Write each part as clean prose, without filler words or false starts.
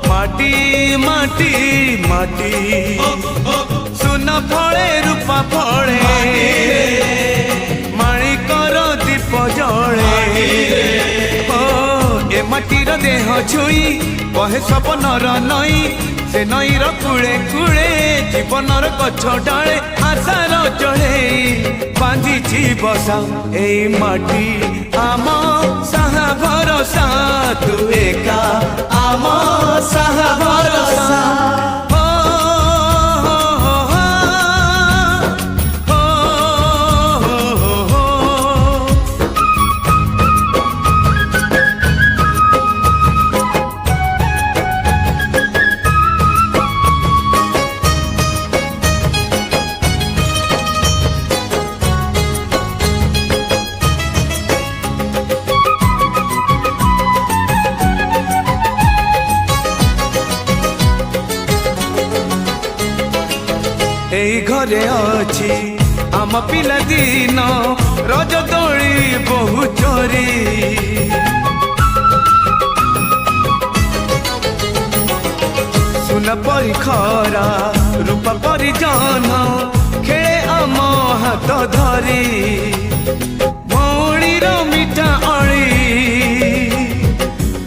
माटी माटी माटी सुन फले रूपा फले माणिकर दीप जले ए माटीर देह छुई कहे सपनर नई से नईर कूले कूले जीवनर गछ डाले आशार जड़े बांधी बसा ए माटी आम साहा भरोसा तू एका आम साहा भरोसा एई घरे अछि आम पिला दिन रज दोली बहु चोरी सुन परी खरा रूप परी जान खेले आम हाथ धरी भौणीर मिठा अली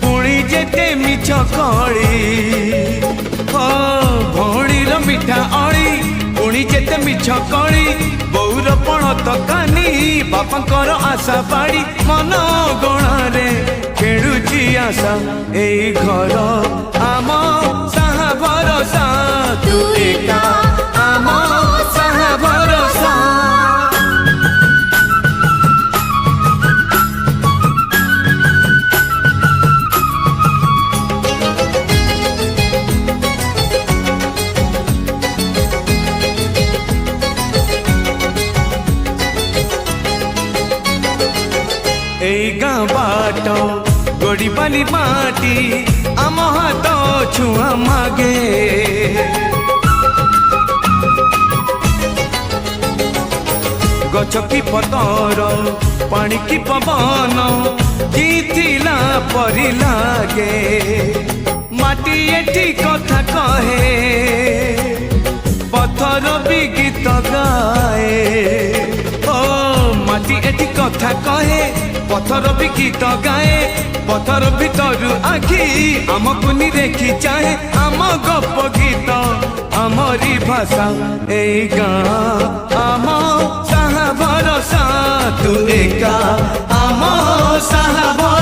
पुणी जेते मिछ कली भौणीर मिठा अली पुणी जेते मिछ कली बौर पण तकानी बापांकर आशा बाड़ी मन गणारे खेलुची आशा एई घर आम साहा भरोसा तू एका आम साहा भरोसा एई गाँ बाट गोड़ी बाली माटी आम हाथ छुआ मागे गछ की पतर पानी की पवन जीथिला परी लागे माटी एठी कथा कहे पत्थर भी गीत गाए माटी एठी कथा कहे पत्थर भी गीत गाए पत्थर भीतर आखि आमको निरेखी चाहे आम गप गीत आमरी भाषा एई गाँ आम साहा भरोसा तू एका आम साहा भरोसा।